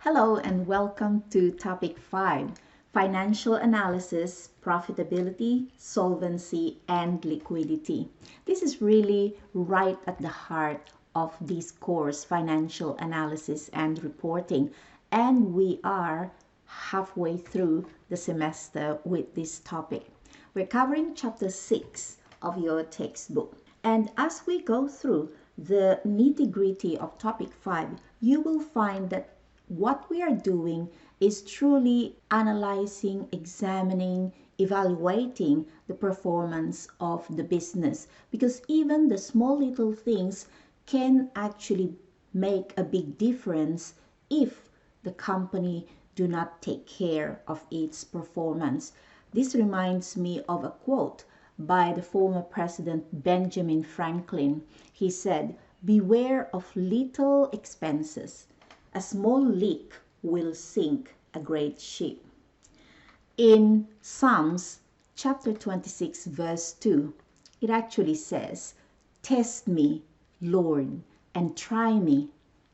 Hello and welcome to topic 5, financial analysis, profitability, solvency, and liquidity. This is really right at the heart of this course, financial analysis and reporting. And we are halfway through the semester with this topic. We're covering chapter 6 of your textbook. And as we go through the nitty-gritty of topic 5, you will find that what we are doing is truly analyzing, examining, evaluating the performance of the business, because even the small little things can actually make a big difference if the company do not take care of its performance. This reminds me of a quote by the former President Benjamin Franklin. He said, "Beware of little expenses. A small leak will sink a great ship." In Psalms chapter 26 verse 2, it actually says, "Test me, Lord, and try me.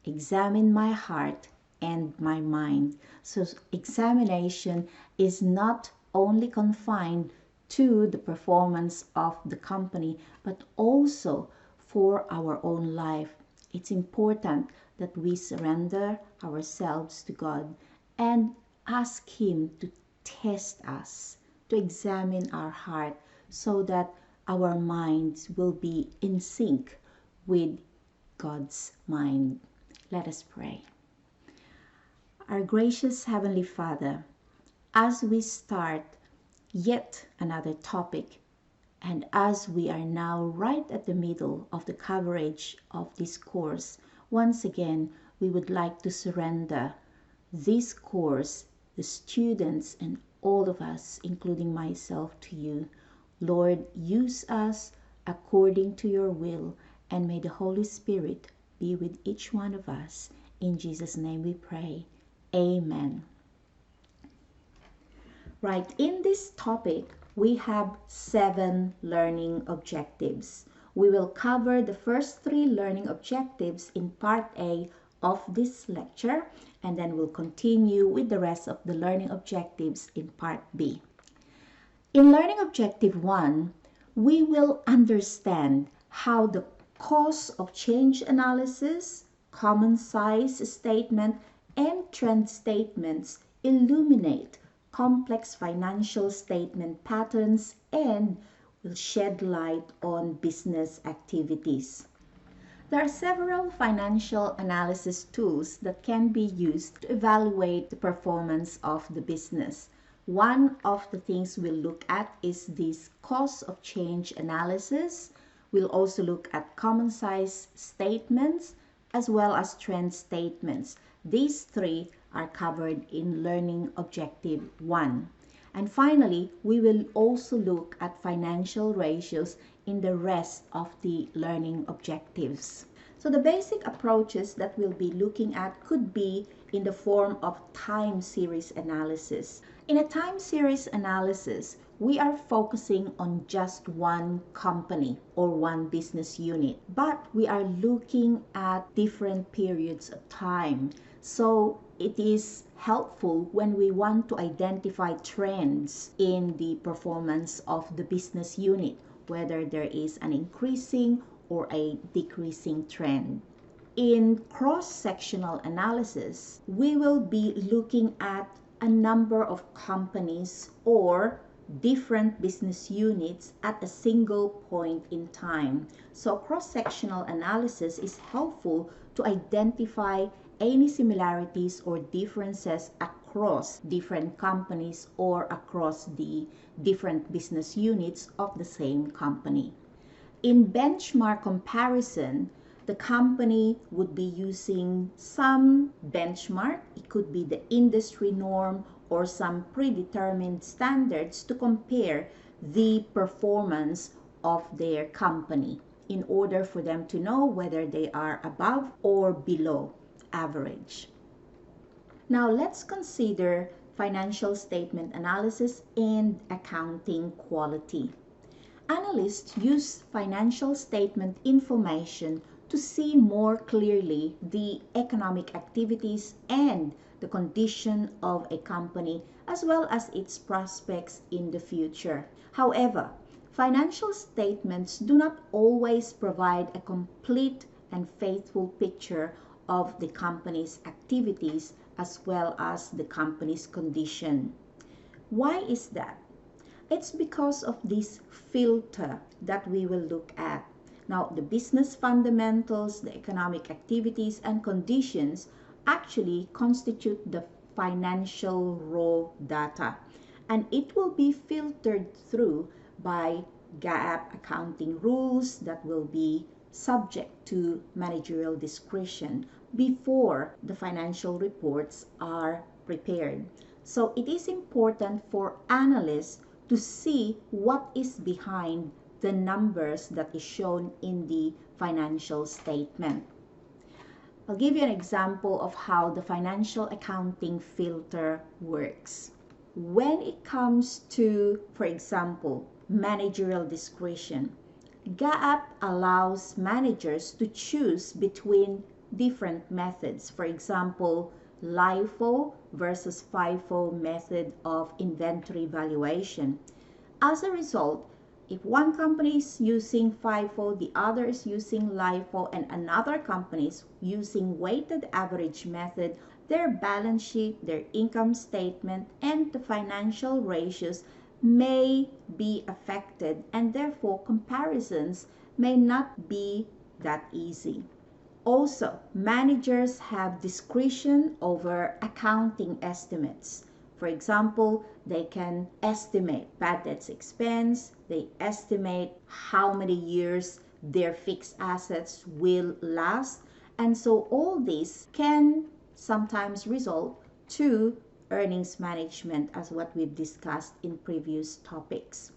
Examine my heart and my mind." So examination is not only confined to the performance of the company, but also for our own life. It's important that we surrender ourselves to God and ask Him to test us, to examine our heart so that our minds will be in sync with God's mind. Let us pray. Our gracious Heavenly Father, as we start yet another topic, and as we are now right at the middle of the coverage of this course, once again, we would like to surrender this course, the students and all of us, including myself, to you. Lord, use us according to your will, and may the Holy Spirit be with each one of us. In Jesus' name we pray. Amen. Right, in this topic, we have 7 learning objectives. We will cover the first 3 learning objectives in part A of this lecture, and then we'll continue with the rest of the learning objectives in part B. In learning objective 1, we will understand how the cost of change analysis, common size statement, and trend statements illuminate complex financial statement patterns and will shed light on business activities. There are several financial analysis tools that can be used to evaluate the performance of the business. One of the things we'll look at is this cost of change analysis. We'll also look at common size statements as well as trend statements. These 3 are covered in learning objective 1. And finally, we will also look at financial ratios in the rest of the learning objectives. So the basic approaches that we'll be looking at could be in the form of time series analysis. In a time series analysis, we are focusing on just one company or one business unit, but we are looking at different periods of time. So it is helpful when we want to identify trends in the performance of the business unit, whether there is an increasing or a decreasing trend. In cross-sectional analysis, we will be looking at a number of companies or different business units at a single point in time. So cross-sectional analysis is helpful to identify any similarities or differences across different companies or across the different business units of the same company. In benchmark comparison, the company would be using some benchmark. It could be the industry norm or some predetermined standards to compare the performance of their company in order for them to know whether they are above or below average. Now let's consider financial statement analysis and accounting quality. Analysts use financial statement information to see more clearly the economic activities and the condition of a company as well as its prospects in the future. However, financial statements do not always provide a complete and faithful picture of the company's activities as well as the company's condition. Why is that? It's because of this filter that we will look at. Now, the business fundamentals, the economic activities, and conditions actually constitute the financial raw data. And it will be filtered through by GAAP accounting rules that will be subject to managerial discretion before the financial reports are prepared. So it is important for analysts to see what is behind the numbers that is shown in the financial statement. I'll give you an example of how the financial accounting filter works. When it comes to, for example, managerial discretion, GAAP allows managers to choose between different methods. For example, LIFO versus FIFO method of inventory valuation. As a result, if one company is using FIFO, the other is using LIFO, and another company is using weighted average method, their balance sheet, their income statement, and the financial ratios may be affected, and therefore comparisons may not be that easy. Also, managers have discretion over accounting estimates. For example, they can estimate bad debts expense, they estimate how many years their fixed assets will last, and so all this can sometimes result to earnings management as what we've discussed in previous topics.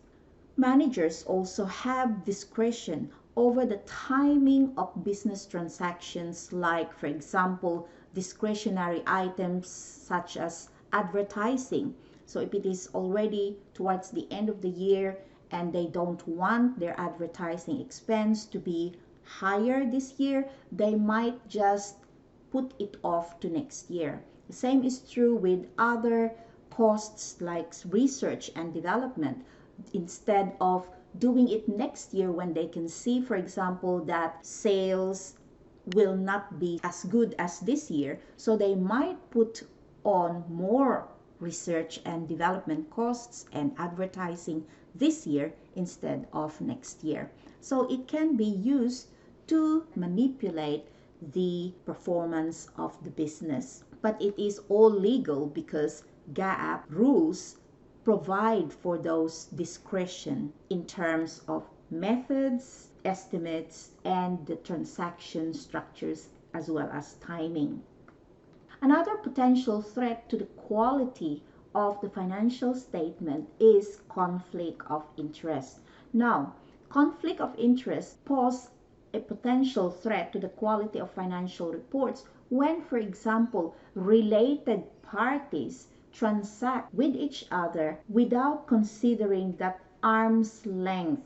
Managers also have discretion over the timing of business transactions, like, for example, discretionary items such as advertising. So if it is already towards the end of the year and they don't want their advertising expense to be higher this year, they might just put it off to next year. The same is true with other costs like research and development. Instead of doing it next year when they can see, for example, that sales will not be as good as this year, so they might put on more research and development costs and advertising this year instead of next year. So it can be used to manipulate the performance of the business. But it is all legal because GAAP rules provide for those discretion in terms of methods, estimates, and the transaction structures as well as timing. Another potential threat to the quality of the financial statement is conflict of interest. Now, conflict of interest pose a potential threat to the quality of financial reports when, for example, related parties transact with each other without considering that arm's length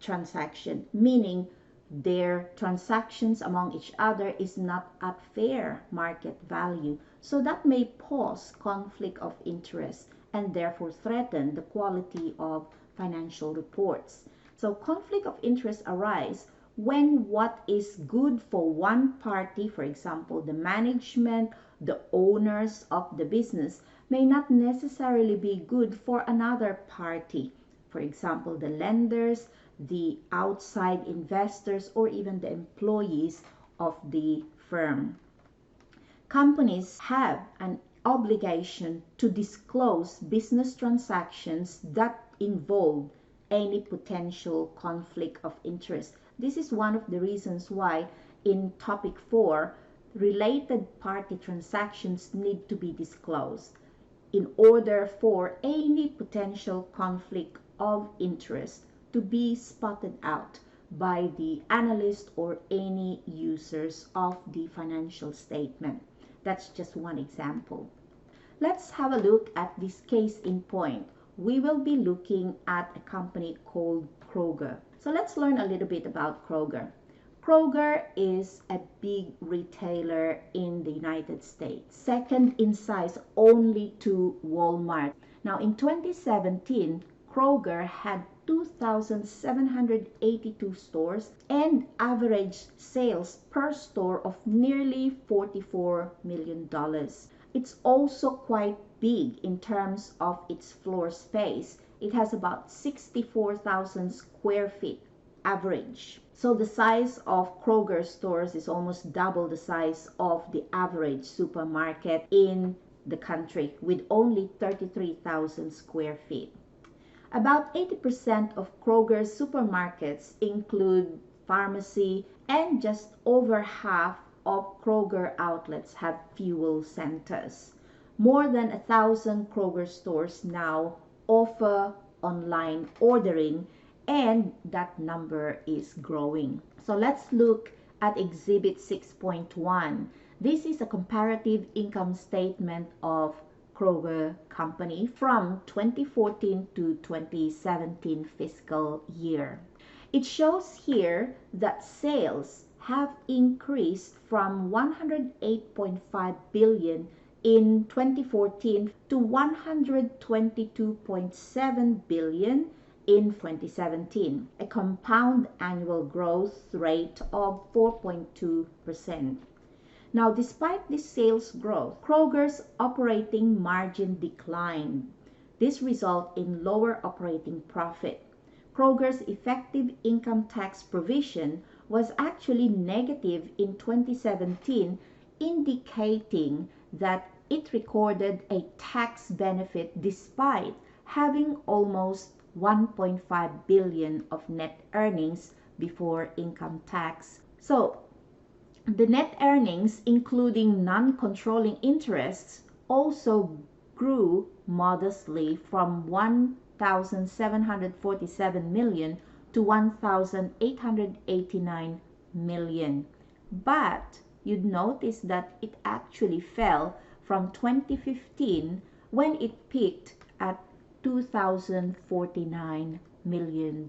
transaction, meaning their transactions among each other is not at fair market value. So that may cause conflict of interest and therefore threaten the quality of financial reports. So conflict of interest arise when what is good for one party, for example, the management, the owners of the business, may not necessarily be good for another party. For example, the lenders, the outside investors, or even the employees of the firm. Companies have an obligation to disclose business transactions that involve any potential conflict of interest. This is one of the reasons why in topic 4, related party transactions need to be disclosed in order for any potential conflict of interest to be spotted out by the analyst or any users of the financial statement. That's just one example. Let's have a look at this case in point. We will be looking at a company called Kroger. So let's learn a little bit about Kroger. Kroger is a big retailer in the United States, second in size only to Walmart. Now in 2017, Kroger had 2,782 stores and average sales per store of nearly $44 million. It's also quite big in terms of its floor space. It has about 64,000 square feet average. So the size of Kroger stores is almost double the size of the average supermarket in the country with only 33,000 square feet. About 80% of Kroger's supermarkets include pharmacy, and just over half of Kroger outlets have fuel centers. More than 1,000 Kroger stores now offer online ordering, and that number is growing. So let's look at Exhibit 6.1. This is a comparative income statement of Kroger Company from 2014 to 2017 fiscal year. It shows here that sales have increased from 108.5 billion in 2014 to 122.7 billion in 2017, a compound annual growth rate of 4.2%. Now, despite this sales growth, Kroger's operating margin declined. This resulted in lower operating profit. Kroger's effective income tax provision was actually negative in 2017, indicating that it recorded a tax benefit despite having almost 1.5 billion of net earnings before income tax. So, the net earnings, including non-controlling interests, also grew modestly from 1,747 million to 1,889 million. But you'd notice that it actually fell from 2015 when it peaked at $2,049 million.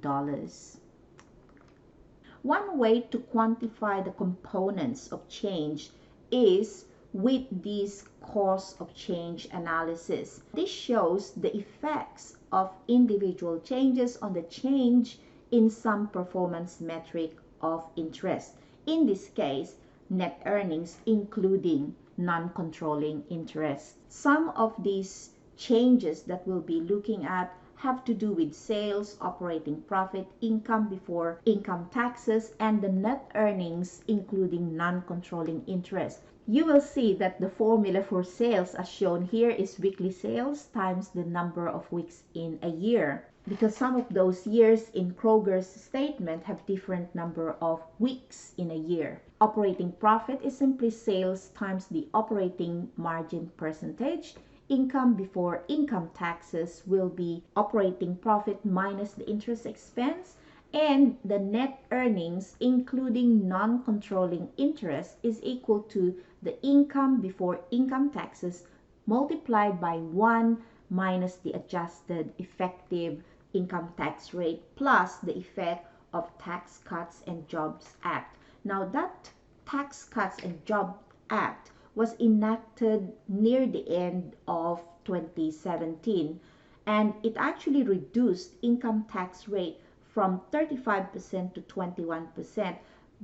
One way to quantify the components of change is with this cost of change analysis. This shows the effects of individual changes on the change in some performance metric of interest. In this case, net earnings including non-controlling interest. Some of these changes that we'll be looking at have to do with sales, operating profit, income before income taxes, and the net earnings including non-controlling interest. You will see that the formula for sales as shown here is weekly sales times the number of weeks in a year, because some of those years in Kroger's statement have different number of weeks in a year. Operating profit is simply sales times the operating margin percentage. Income before income taxes will be operating profit minus the interest expense, and the net earnings including non-controlling interest is equal to the income before income taxes multiplied by 1 minus the adjusted effective income tax rate plus the effect of Tax Cuts and Jobs Act. Now that Tax Cuts and Jobs Act was enacted near the end of 2017, and it actually reduced income tax rate from 35% to 21%,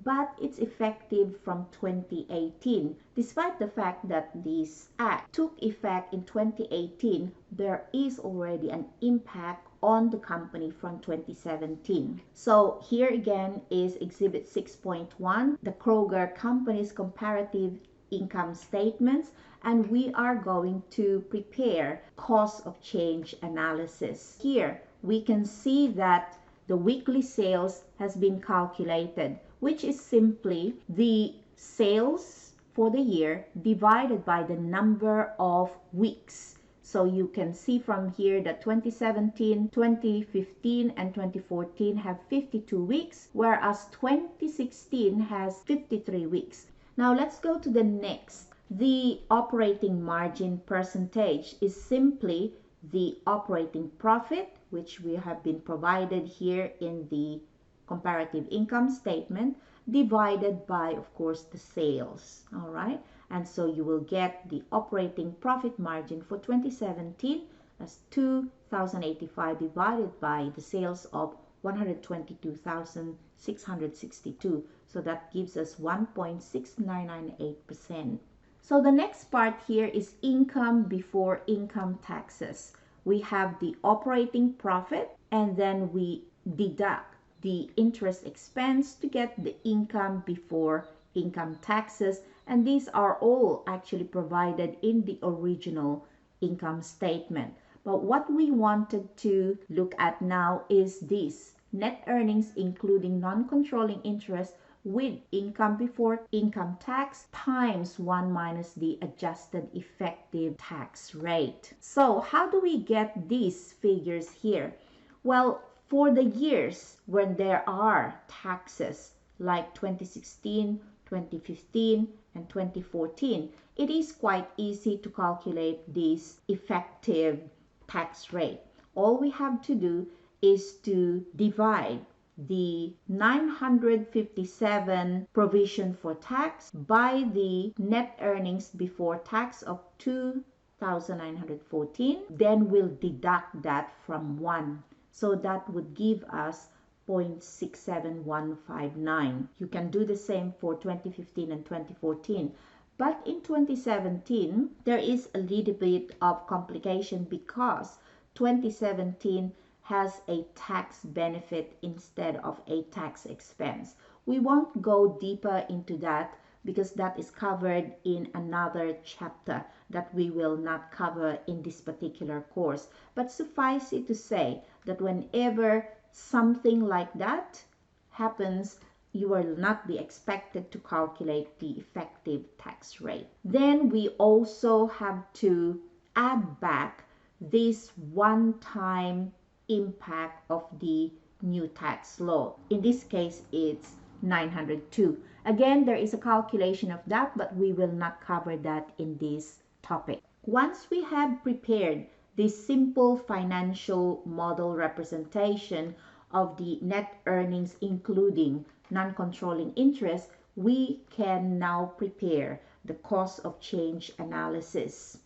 but it's effective from 2018. Despite the fact that this act took effect in 2018, there is already an impact on the company from 2017. So here again is Exhibit 6.1, the Kroger Company's comparative income statements, and we are going to prepare cost of change analysis. Here we can see that the weekly sales has been calculated, which is simply the sales for the year divided by the number of weeks. So you can see from here that 2017, 2015, and 2014 have 52 weeks, whereas 2016 has 53 weeks. Now let's go to the next. The operating margin percentage is simply the operating profit, which we have been provided here in the comparative income statement, divided by, of course, the sales. All right. And so you will get the operating profit margin for 2017 as 2,085 divided by the sales of 122,662. So that gives us 1.6998%. So the next part here is income before income taxes. We have the operating profit and then we deduct the interest expense to get the income before income taxes. And these are all actually provided in the original income statement. But what we wanted to look at now is this net earnings including non-controlling interest with income before income tax times 1 minus the adjusted effective tax rate. So how do we get these figures here? Well, for the years when there are taxes like 2016, 2015, and 2014, it is quite easy to calculate this effective tax rate. All we have to do is to divide the 957 provision for tax by the net earnings before tax of 2,914. Then we'll deduct that from 1. So that would give us 0.67159. You can do the same for 2015 and 2014. But in 2017, there is a little bit of complication because 2017 has a tax benefit instead of a tax expense. We won't go deeper into that because that is covered in another chapter that we will not cover in this particular course. But suffice it to say that whenever something like that happens, you will not be expected to calculate the effective tax rate. Then we also have to add back this one-time impact of the new tax law. In this case, it's 902. Again, there is a calculation of that, but we will not cover that in this topic. Once we have prepared this simple financial model representation of the net earnings including non-controlling interest, we can now prepare the cost of change analysis.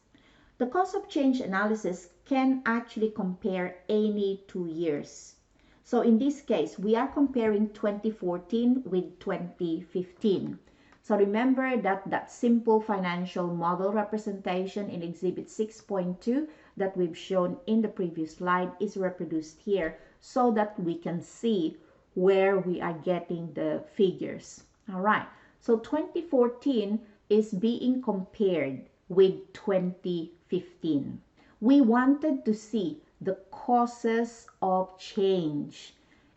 The cost of change analysis can actually compare any 2 years. So in this case, we are comparing 2014 with 2015. So remember that simple financial model representation in Exhibit 6.2 that we've shown in the previous slide is reproduced here so that we can see where we are getting the figures. All right, so 2014 is being compared with 2015. We wanted to see the causes of change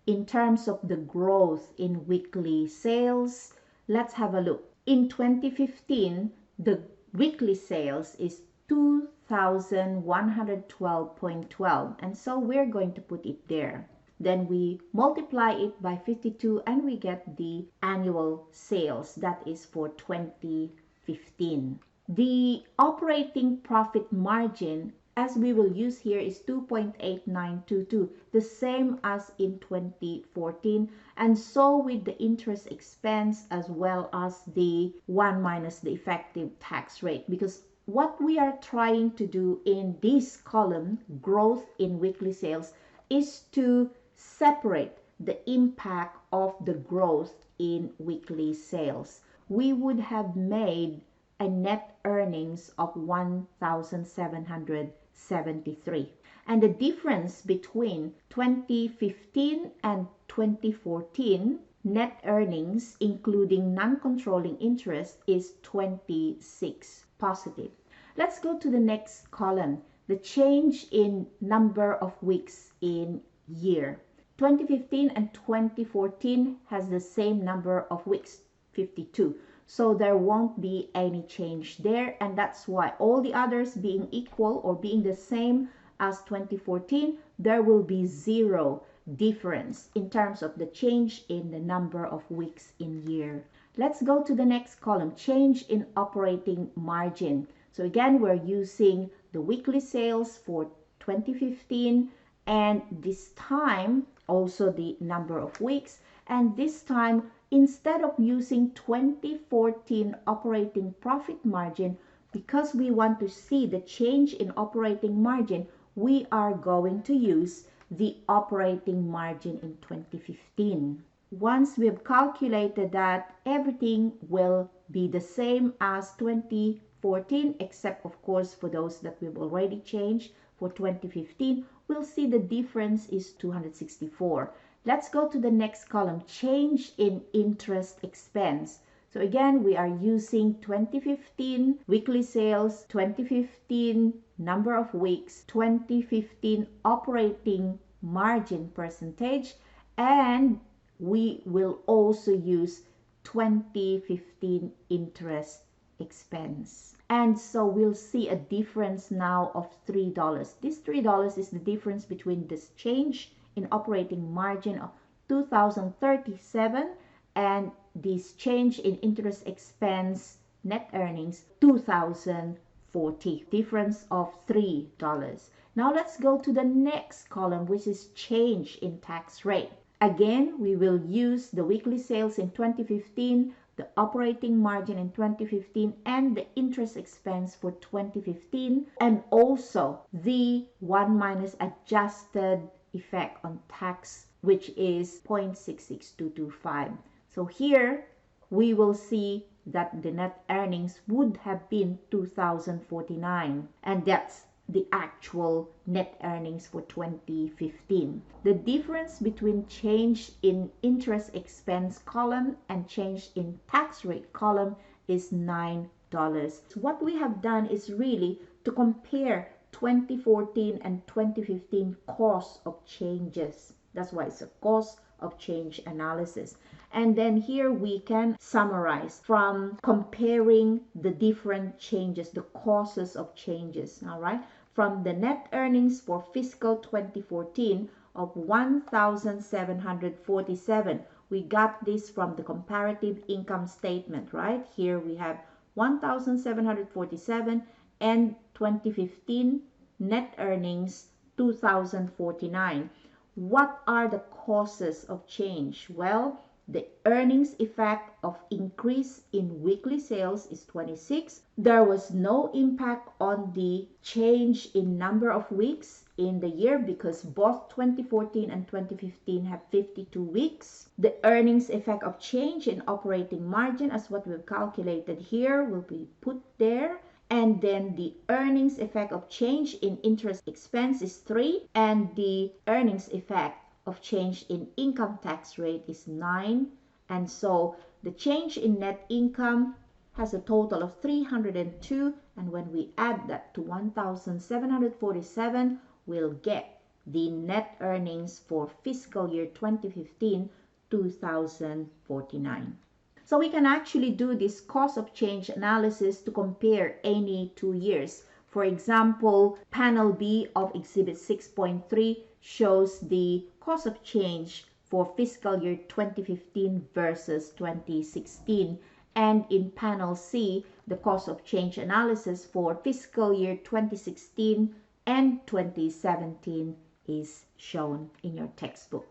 in terms of the growth in weekly sales. Let's have a look. In 2015, the weekly sales is 2,112.12, and so we're going to put it there. Then we multiply it by 52 and we get the annual sales. That is for 2015. The operating profit margin, as we will use here, is 2.8922, the same as in 2014. And so with the interest expense as well as the 1 minus the effective tax rate, because what we are trying to do in this column, growth in weekly sales, is to separate the impact of the growth in weekly sales. We would have made a net earnings of 1,773. And the difference between 2015 and 2014 net earnings, including non-controlling interest, is 26 positive. Let's go to the next column, the change in number of weeks in year. 2015 and 2014 has the same number of weeks, 52. So there won't be any change there, and that's why all the others being equal or being the same as 2014, there will be zero difference in terms of the change in the number of weeks in year. Let's go to the next column, change in operating margin. So again, we're using the weekly sales for 2015, and this time also the number of weeks, and this time instead of using 2014 operating profit margin, because we want to see the change in operating margin, we are going to use the operating margin in 2015. Once we've calculated that, everything will be the same as 2014, except of course for those that we've already changed for 2015, we'll see the difference is 264. Let's go to the next column, change in interest expense. So again, we are using 2015 weekly sales, 2015 number of weeks, 2015 operating margin percentage, and we will also use 2015 interest expense. And so we'll see a difference now of $3. This $3 is the difference between this change in operating margin of 2037 and this change in interest expense net earnings 2040, difference of $3. Now let's go to the next column, which is change in tax rate. Again, we will use the weekly sales in 2015, the operating margin in 2015, and the interest expense for 2015, and also the 1 minus adjusted effect on tax, which is 0.66225. So here we will see that the net earnings would have been 2049, and that's the actual net earnings for 2015. The difference between change in interest expense column and change in tax rate column is $9. So what we have done is really to compare 2014 and 2015 cost of changes. That's why it's a cost of change analysis. And then here we can summarize from comparing the different changes, the causes of changes, all right? From the net earnings for fiscal 2014 of 1,747, we got this from the comparative income statement, right? Here we have 1,747 and 2015 net earnings 2,049. What are the causes of change? Well, the earnings effect of increase in weekly sales is 26. There was no impact on the change in number of weeks in the year because both 2014 and 2015 have 52 weeks. The earnings effect of change in operating margin, as what we've calculated here, will be put there. And then the earnings effect of change in interest expense is 3, and the earnings effect of change in income tax rate is 9. And so the change in net income has a total of 302, and when we add that to 1,747, we'll get the net earnings for fiscal year 2015, 2,049. So we can actually do this cost of change analysis to compare any 2 years. For example, panel B of exhibit 6.3 shows the cost of change for fiscal year 2015 versus 2016. And in panel C, the cost of change analysis for fiscal year 2016 and 2017 is shown in your textbook.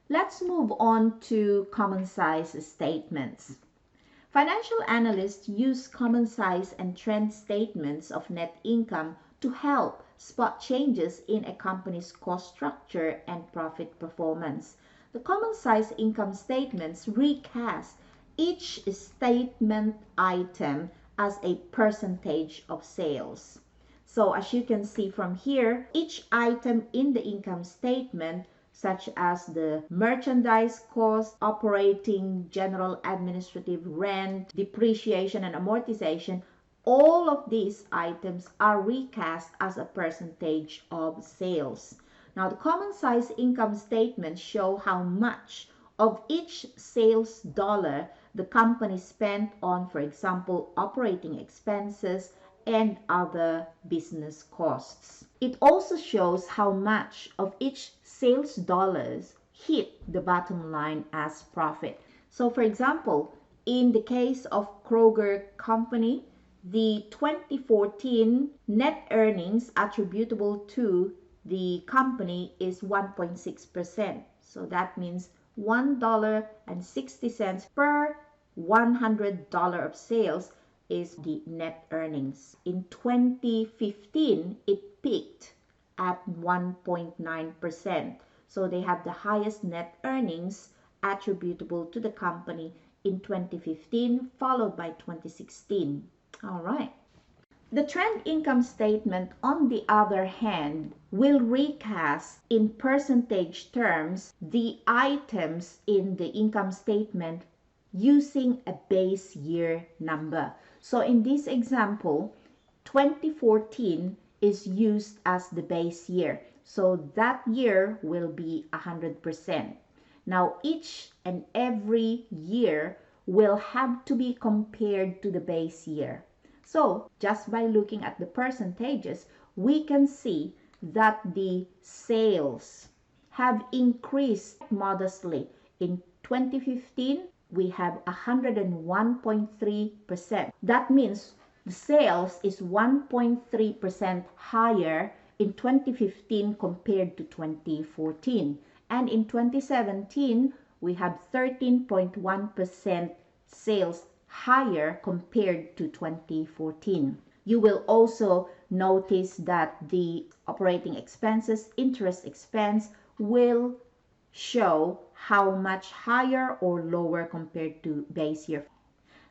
Let's move on to common size statements. Financial analysts use common size and trend statements of net income to help spot changes in a company's cost structure and profit performance. The common size income statements recast each statement item as a percentage of sales. So as you can see from here, each item in the income statement, such as the merchandise cost, operating, general administrative, rent, depreciation, and amortization, all of these items are recast as a percentage of sales. Now, the common size income statements show how much of each sales dollar the company spent on, for example, operating expenses and other business costs. It also shows how much of each sales dollars hit the bottom line as profit. So for example, in the case of Kroger Company, the 2014 net earnings attributable to the company is 1.6%. So that means $1.60 per $100 of sales is the net earnings. In 2015, it peaked at 1.9%. So they have the highest net earnings attributable to the company in 2015, followed by 2016. All right. The trend income statement, on the other hand, will recast in percentage terms the items in the income statement using a base year number. So in this example, 2014 is used as the base year. So that year will be 100%. Now each and every year will have to be compared to the base year. So just by looking at the percentages, we can see that the sales have increased modestly. In 2015, we have 101.3%. That means the sales is 1.3% higher in 2015 compared to 2014. And in 2017, we have 13.1% sales higher compared to 2014. You will also notice that the operating expenses, interest expense, will show how much higher or lower compared to base year.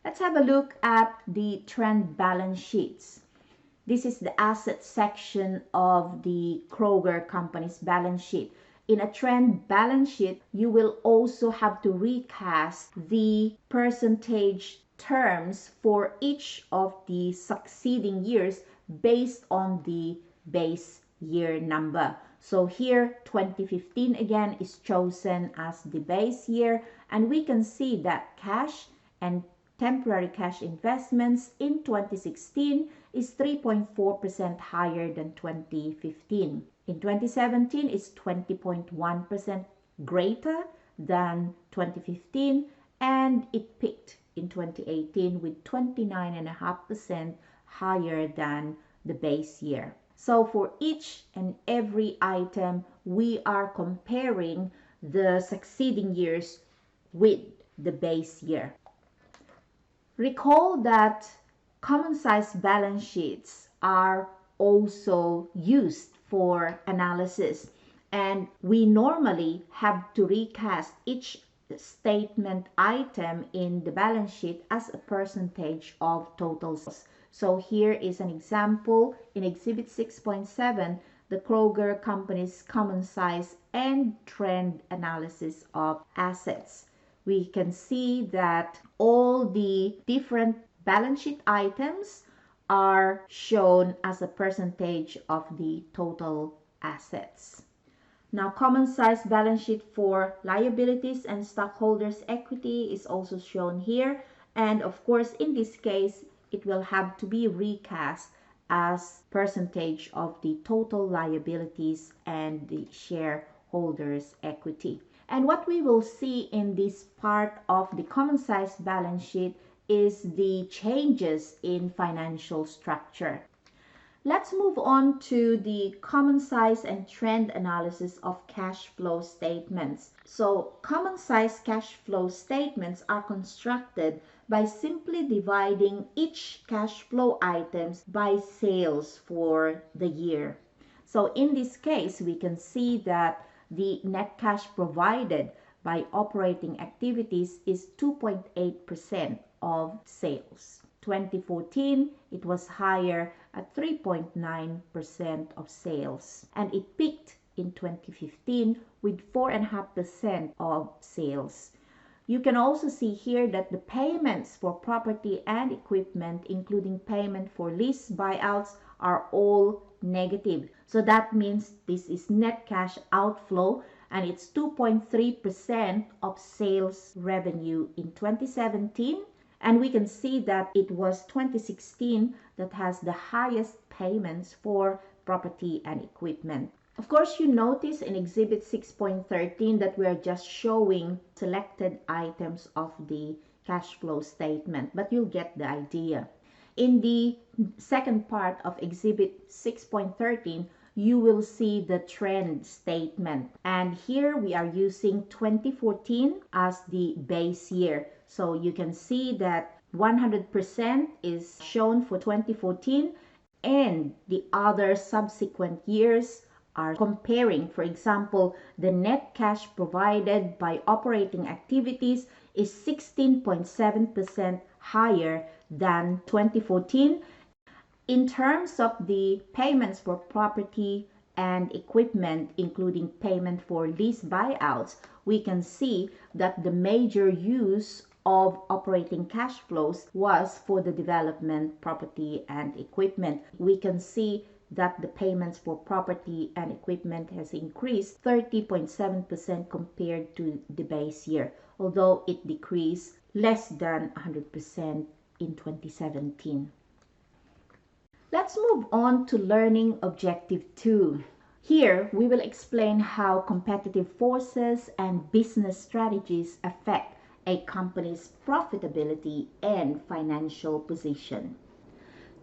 Let's have a look at the trend balance sheets. This is the asset section of the Kroger company's balance sheet. In a trend balance sheet, you will also have to recast the percentage terms for each of the succeeding years based on the base year number. So here 2015 again is chosen as the base year, and we can see that cash and temporary cash investments in 2016 is 3.4% higher than 2015. In 2017 is 20.1% greater than 2015, and it peaked in 2018 with 29.5% higher than the base year. So for each and every item, we are comparing the succeeding years with the base year. Recall that common size balance sheets are also used for analysis, and we normally have to recast each statement item in the balance sheet as a percentage of total sales. So here is an example in Exhibit 6.7, the Kroger company's common size and trend analysis of assets. We can see that all the different balance sheet items are shown as a percentage of the total assets. Now, common size balance sheet for liabilities and stockholders' equity is also shown here. And of course, in this case, it will have to be recast as percentage of the total liabilities and the shareholders' equity. And what we will see in this part of the common size balance sheet is the changes in financial structure. Let's move on to the common size and trend analysis of cash flow statements. So common size cash flow statements are constructed by simply dividing each cash flow items by sales for the year. So in this case, we can see that the net cash provided by operating activities is 2.8% of sales. 2014, it was higher at 3.9% of sales, and it peaked in 2015 with 4.5% of sales. You can also see here that the payments for property and equipment, including payment for lease buyouts, are all negative. So that means this is net cash outflow, and it's 2.3% of sales revenue in 2017. And we can see that it was 2016 that has the highest payments for property and equipment. Of course, you notice in Exhibit 6.13 that we're just showing selected items of the cash flow statement, but you'll get the idea. In the second part of Exhibit 6.13, you will see the trend statement. And here we are using 2014 as the base year. So you can see that 100% is shown for 2014, and the other subsequent years are comparing. For example, the net cash provided by operating activities is 16.7% higher than 2014. In terms of the payments for property and equipment, including payment for lease buyouts, we can see that the major use of operating cash flows was for the development, property, and equipment. We can see that the payments for property and equipment has increased 30.7% compared to the base year, although it decreased less than 100% in 2017. Let's move on to learning objective 2. Here, we will explain how competitive forces and business strategies affect a company's profitability and financial position.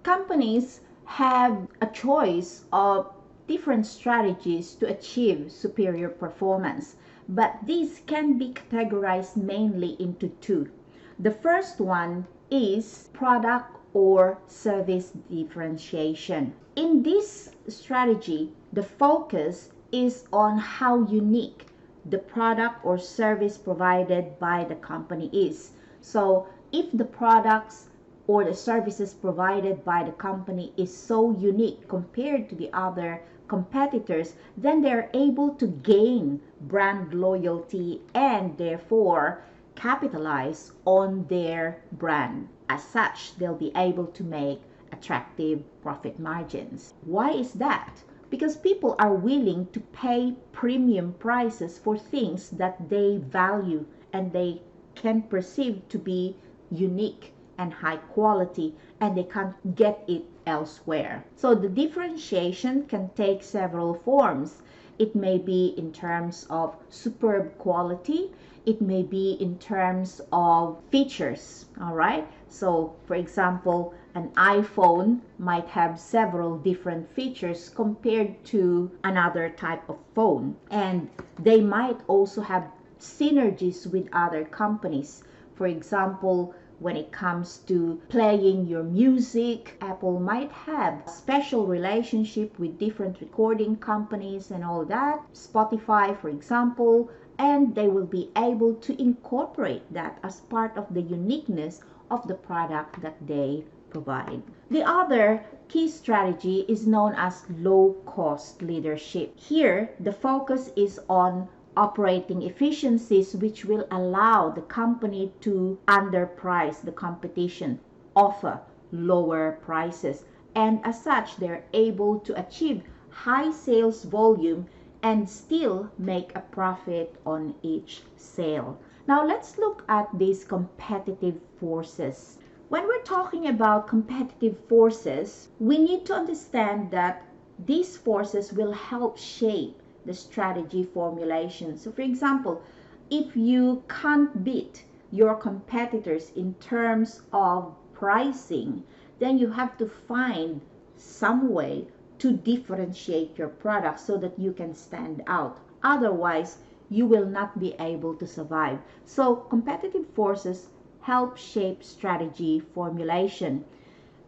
Companies have a choice of different strategies to achieve superior performance, but these can be categorized mainly into two. The first one is product or service differentiation. In this strategy, the focus is on how unique the product or service provided by the company is. So if the products or the services provided by the company is so unique compared to the other competitors, then they're able to gain brand loyalty and therefore capitalize on their brand. As such, they'll be able to make attractive profit margins. Why is that? Because people are willing to pay premium prices for things that they value and they can perceive to be unique and high quality, and they can't get it elsewhere. So the differentiation can take several forms. It may be in terms of superb quality. It may be in terms of features, all right? So, for example, an iPhone might have several different features compared to another type of phone. And they might also have synergies with other companies. For example, when it comes to playing your music, Apple might have a special relationship with different recording companies and all that. Spotify, for example, and they will be able to incorporate that as part of the uniqueness of the product that they provide. The other key strategy is known as low-cost leadership. Here, the focus is on operating efficiencies, which will allow the company to underprice the competition, offer lower prices, and as such, they're able to achieve high sales volume and still make a profit on each sale. Now let's look at these competitive forces. When we're talking about competitive forces, we need to understand that these forces will help shape the strategy formulation. So for example, if you can't beat your competitors in terms of pricing, then you have to find some way to differentiate your product so that you can stand out. Otherwise, you will not be able to survive. So competitive forces help shape strategy formulation.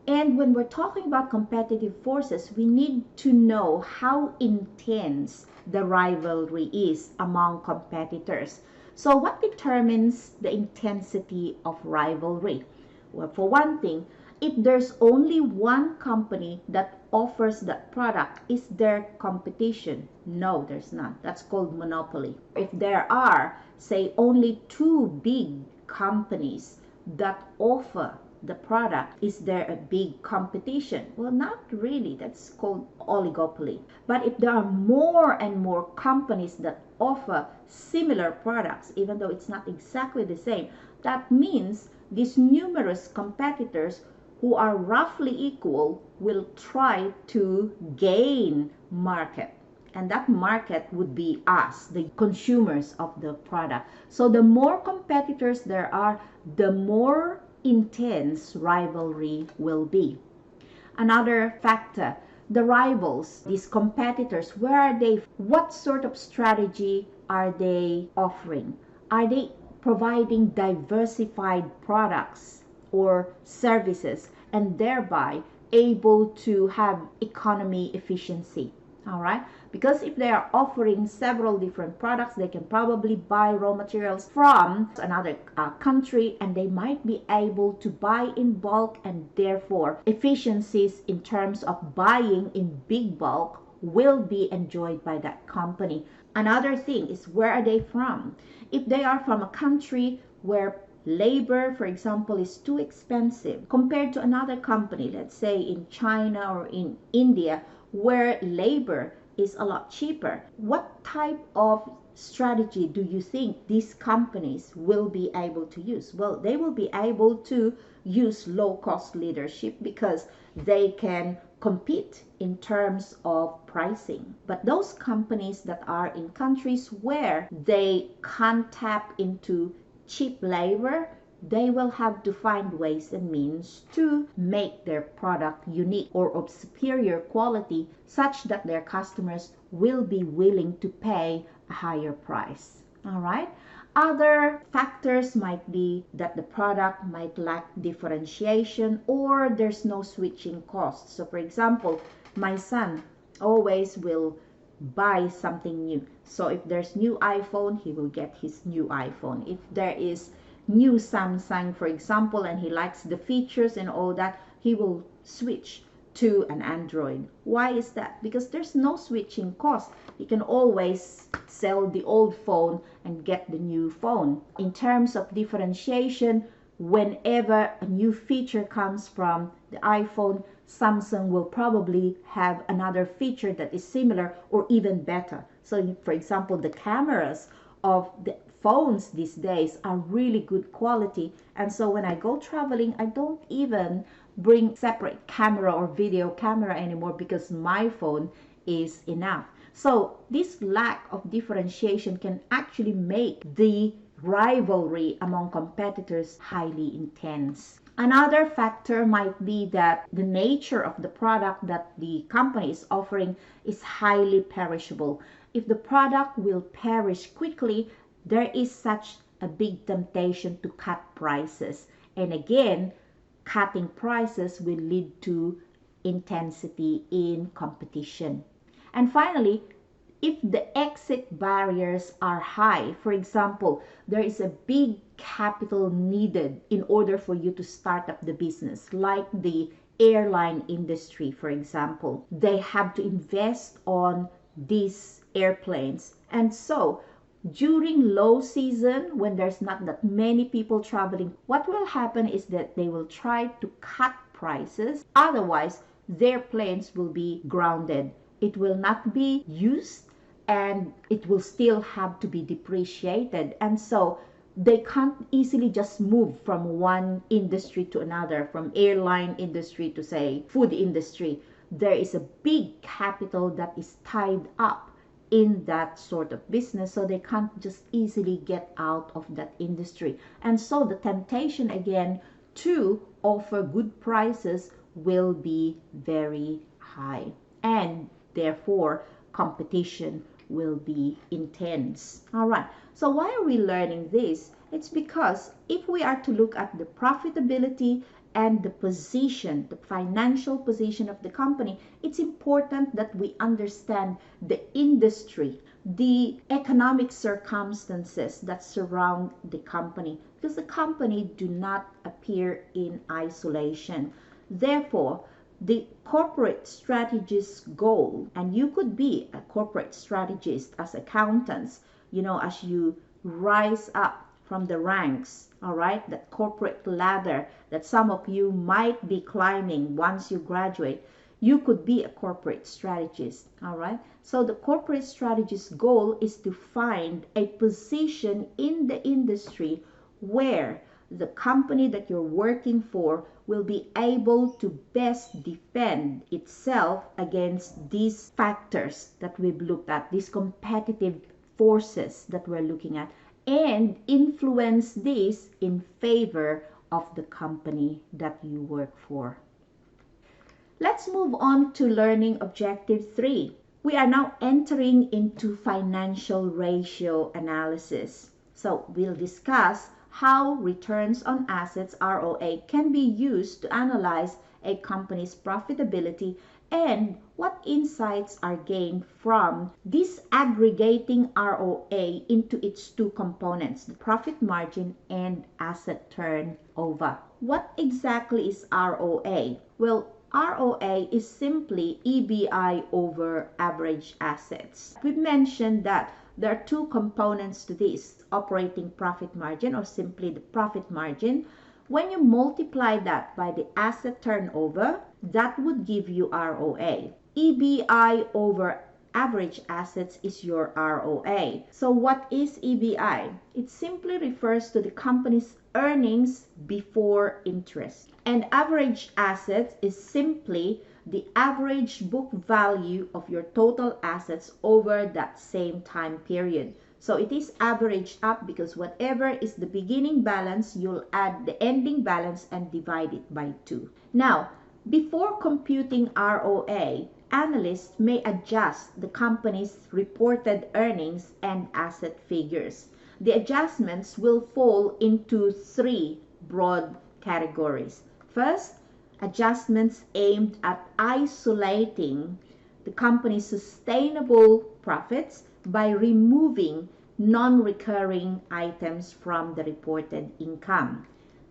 And when we're talking about competitive forces, we need to know how intense the rivalry is among competitors. So what determines the intensity of rivalry? Well, for one thing, if there's only one company that offers that product, is there competition? No, there's not. That's called monopoly. If there are, say, only two big companies that offer the product, is there a big competition? Well, not really. That's called oligopoly. But if there are more and more companies that offer similar products, even though it's not exactly the same, that means these numerous competitors who are roughly equal will try to gain market. And that market would be us, the consumers of the product. So the more competitors there are, the more intense rivalry will be. Another factor, the rivals, these competitors, where are they? What sort of strategy are they offering? Are they providing diversified products or services and thereby able to have economy efficiency? All right, because if they are offering several different products, they can probably buy raw materials from another country, and they might be able to buy in bulk, and therefore efficiencies in terms of buying in big bulk will be enjoyed by that company. Another thing is, where are they from? If they are from a country where labor, for example, is too expensive compared to another company, let's say in China or in India, where labor is a lot cheaper, what type of strategy do you think these companies will be able to use? Well, they will be able to use low cost leadership because they can compete in terms of pricing. But those companies that are in countries where they can't tap into cheap labor, they will have to find ways and means to make their product unique or of superior quality such that their customers will be willing to pay a higher price. All right? Other factors might be that the product might lack differentiation or there's no switching costs. So for example, my son always will buy something new. So if there's new iPhone, he will get his new iPhone. If there is new Samsung, for example, and he likes the features and all that, he will switch to an Android. Why is that? Because there's no switching cost. You can always sell the old phone and get the new phone. In terms of differentiation, whenever a new feature comes from the iPhone, Samsung will probably have another feature that is similar or even better. So for example, the cameras of the phones these days are really good quality, and so when I go traveling, I don't even bring separate camera or video camera anymore because my phone is enough. So this lack of differentiation can actually make the rivalry among competitors highly intense. Another factor might be that the nature of the product that the company is offering is highly perishable. If the product will perish quickly, there is such a big temptation to cut prices. And again, cutting prices will lead to intensity in competition. And finally, if the exit barriers are high, for example, there is a big capital needed in order for you to start up the business, like the airline industry, for example. They have to invest on these airplanes. And so, during low season, when there's not that many people traveling, what will happen is that they will try to cut prices. Otherwise, their planes will be grounded. It will not be used and it will still have to be depreciated. And so they can't easily just move from one industry to another, from airline industry to, say, food industry. There is a big capital that is tied up in that sort of business, so they can't just easily get out of that industry. And so the temptation again to offer good prices will be very high, and therefore competition will be intense. All right, so why are we learning this? It's because if we are to look at the profitability and the position, the financial position of the company, it's important that we understand the industry, the economic circumstances that surround the company, because the company do not appear in isolation. Therefore, the corporate strategist's goal, and you could be a corporate strategist as accountants, as you rise up from the ranks, all right, that corporate ladder that some of you might be climbing once you graduate, you could be a corporate strategist, all right? So the corporate strategist's goal is to find a position in the industry where the company that you're working for will be able to best defend itself against these factors that we've looked at, these competitive forces that we're looking at, and influence this in favor of the company that you work for. Let's move on to learning objective 3. We are now entering into financial ratio analysis. So we'll discuss how returns on assets ROA can be used to analyze a company's profitability and what insights are gained from disaggregating ROA into its two components, the profit margin and asset turnover. What exactly is ROA? Well, ROA is simply EBI over average assets. We mentioned that there are two components to this, operating profit margin or simply the profit margin. When you multiply that by the asset turnover, that would give you ROA. EBI over average assets is your ROA. So what is EBI? It simply refers to the company's earnings before interest. And average assets is simply the average book value of your total assets over that same time period. So it is averaged up because whatever is the beginning balance, you'll add the ending balance and divide it by 2. Now, before computing ROA, analysts may adjust the company's reported earnings and asset figures. The adjustments will fall into 3 broad categories. First, adjustments aimed at isolating the company's sustainable profits by removing non-recurring items from the reported income.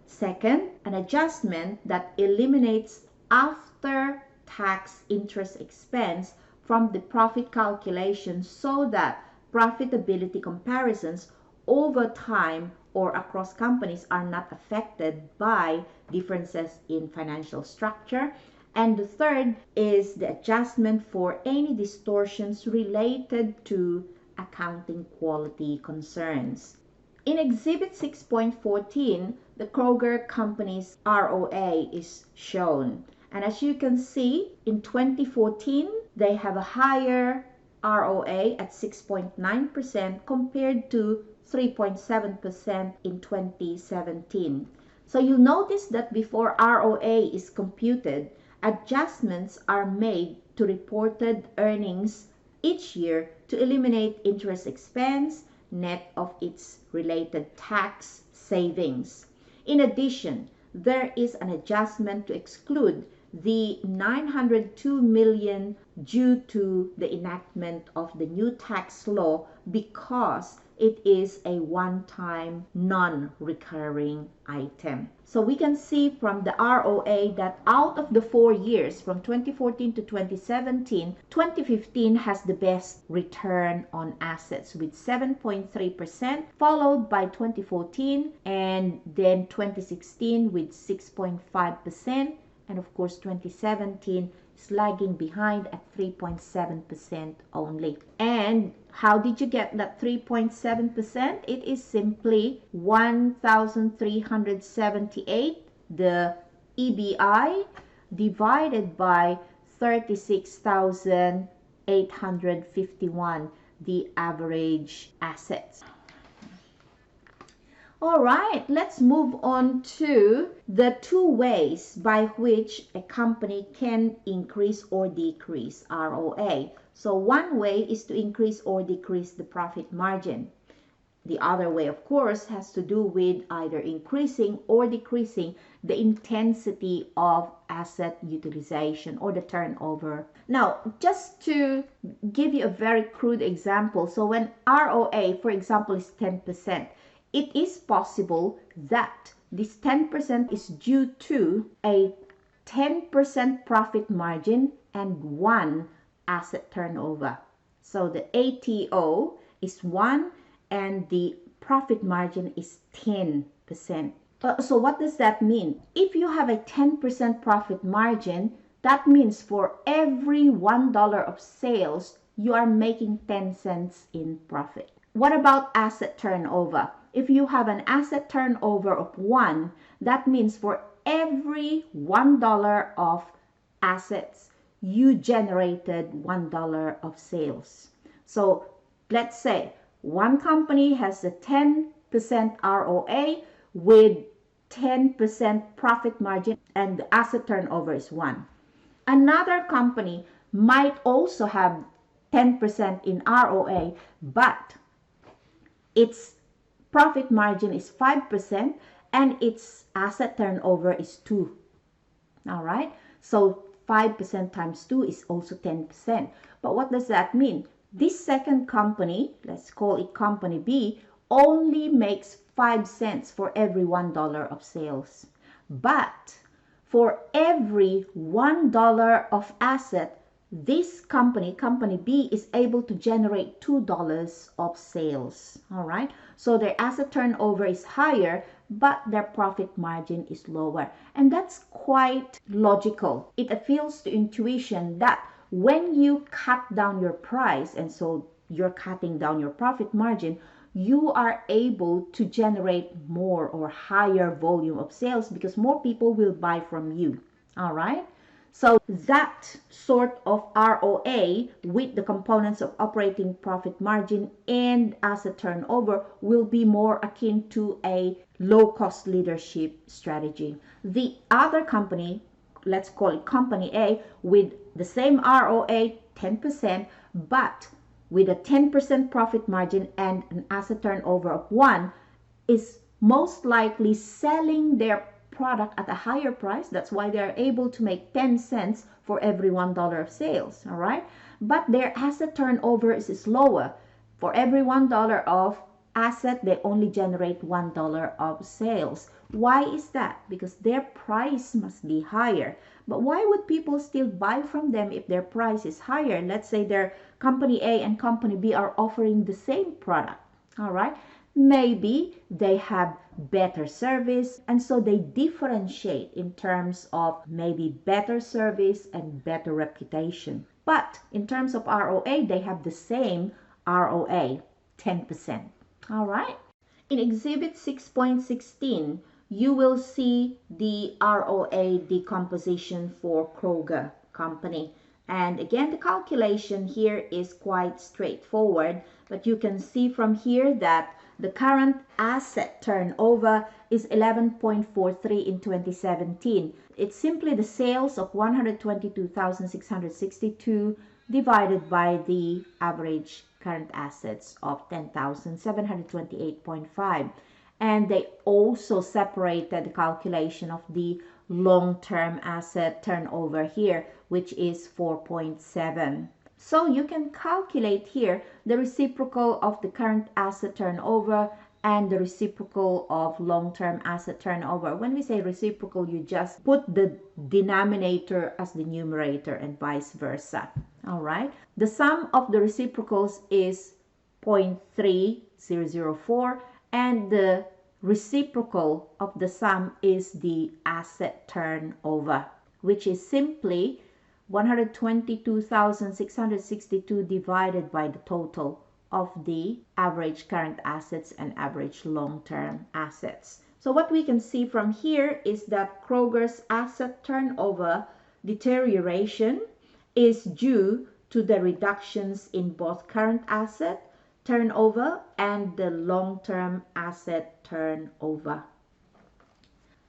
Second, an adjustment that eliminates after-tax interest expense from the profit calculation so that profitability comparisons over time or across companies are not affected by differences in financial structure. And the third is the adjustment for any distortions related to accounting quality concerns. In Exhibit 6.14, the Kroger Company's ROA is shown. And as you can see, in 2014, they have a higher ROA at 6.9% compared to 3.7% in 2017. So you'll notice that before ROA is computed, adjustments are made to reported earnings each year to eliminate interest expense, net of its related tax savings. In addition, there is an adjustment to exclude the $902 million due to the enactment of the new tax law because it is a one-time non-recurring item. So we can see from the ROA that out of the 4 years from 2014 to 2017, 2015 has the best return on assets with 7.3%, followed by 2014 and then 2016 with 6.5%, and of course 2017 is lagging behind at 3.7% only. And how did you get that 3.7%? It is simply 1,378, the EBI, divided by 36,851, the average assets. All right, let's move on to the 2 ways by which a company can increase or decrease ROA. So one way is to increase or decrease the profit margin. The other way, of course, has to do with either increasing or decreasing the intensity of asset utilization or the turnover. Now, just to give you a very crude example, so when ROA, for example, is 10%, it is possible that this 10% is due to a 10% profit margin and 1 asset turnover. So the ATO is 1 and the profit margin is 10%. So what does that mean? If you have a 10% profit margin, that means for every $1 of sales, you are making 10 cents in profit. What about asset turnover? If you have an asset turnover of 1, that means for every $1 of assets, you generated $1 of sales. So let's say one company has a 10% ROA with 10% profit margin and the asset turnover is 1. Another company might also have 10% in ROA, but its profit margin is 5% and its asset turnover is 2. All right, so 5% times 2 is also 10%. But what does that mean? This second company, let's call it company B, only makes 5 cents for every $1 of sales. But for every $1 of asset, this company, company B, is able to generate $2 of sales. All right, so their asset turnover is higher, but their profit margin is lower. And that's quite logical. It appeals to intuition that when you cut down your price, and so you're cutting down your profit margin, you are able to generate more or higher volume of sales because more people will buy from you. All right, so that sort of ROA with the components of operating profit margin and asset turnover will be more akin to a low-cost leadership strategy. The other company, let's call it company A, with the same ROA, 10%, but with a 10% profit margin and an asset turnover of 1, is most likely selling their product at a higher price. That's why they're able to make 10 cents for every $1 of sales. All right, but their asset turnover is lower. For every $1 of asset, they only generate $1 of sales. Why is that? Because their price must be higher. But why would people still buy from them if their price is higher? Let's say their company A and company B are offering the same product. All right, maybe they have better service, and so they differentiate in terms of maybe better service and better reputation. But in terms of ROA, they have the same ROA, 10%. All right, in exhibit 6.16 you will see the ROA decomposition for Kroger company. And again, the calculation here is quite straightforward, but you can see from here that the current asset turnover is 11.43 in 2017. It's simply the sales of 122,662 divided by the average current assets of 10,728.5. And they also separated the calculation of the long-term asset turnover here, which is 4.7. So you can calculate here the reciprocal of the current asset turnover and the reciprocal of long-term asset turnover. When we say reciprocal, you just put the denominator as the numerator and vice versa. All right. The sum of the reciprocals is 0.3004, and the reciprocal of the sum is the asset turnover, which is simply 122,662 divided by the total of the average current assets and average long-term assets. So what we can see from here is that Kroger's asset turnover deterioration is due to the reductions in both current asset turnover and the long-term asset turnover.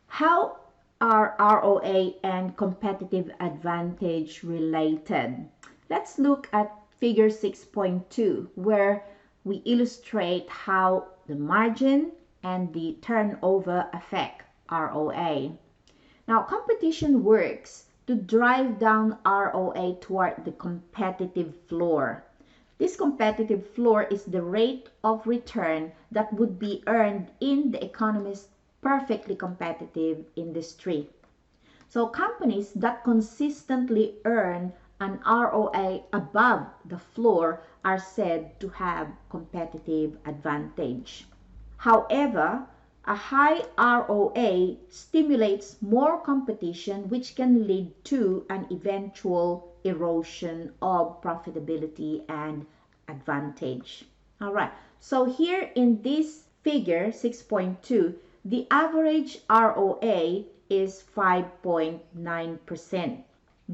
How are ROA and competitive advantage related? Let's look at figure 6.2, where we illustrate how the margin and the turnover affect ROA. Now, competition works to drive down ROA toward the competitive floor. This competitive floor is the rate of return that would be earned in the economist's perfectly competitive industry. So companies that consistently earn an ROA above the floor are said to have competitive advantage. However, a high ROA stimulates more competition, which can lead to an eventual erosion of profitability and advantage. All right, so here in this figure 6.2, the average ROA is 5.9%.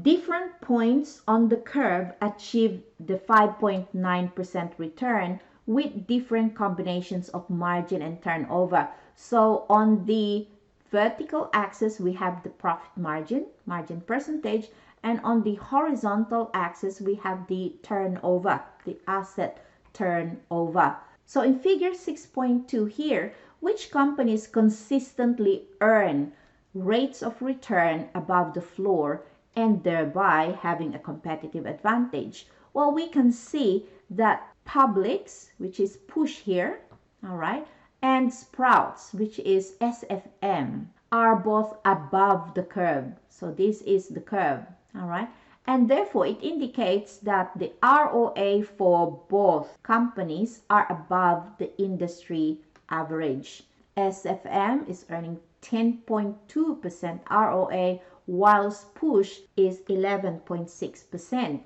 Different points on the curve achieve the 5.9% return with different combinations of margin and turnover. So on the vertical axis, we have the profit margin, margin percentage, And on the horizontal axis, we have the turnover, the asset turnover. So in figure 6.2 here, which companies consistently earn rates of return above the floor and thereby having a competitive advantage? Well, we can see that Publix, which is push here, all right, and Sprouts, which is SFM, are both above the curve. So this is the curve, all right? And therefore, it indicates that the ROA for both companies are above the industry average. SFM is earning 10.2% ROA, whilst Push is 11.6%.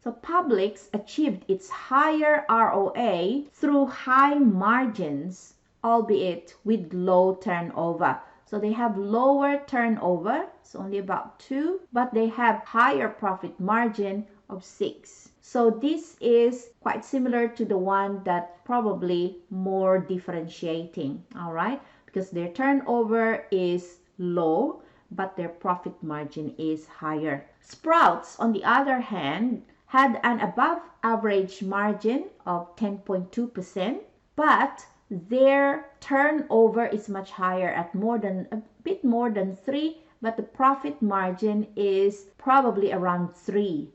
So Publix achieved its higher ROA through high margins, albeit with low turnover. So they have lower turnover, it's only about 2, but they have higher profit margin of 6. So this is quite similar to the one that probably more differentiating, all right? Because their turnover is low, but their profit margin is higher. Sprouts, on the other hand, had an above average margin of 10.2%, but their turnover is much higher at a bit more than 3, but the profit margin is probably around 3%.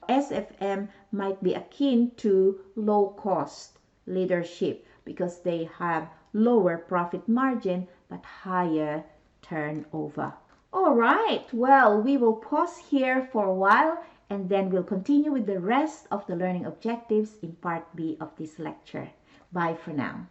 SFM might be akin to low cost leadership because they have lower profit margin but higher turnover. All right, well, we will pause here for a while and then we'll continue with the rest of the learning objectives in part B of this lecture. Bye for now.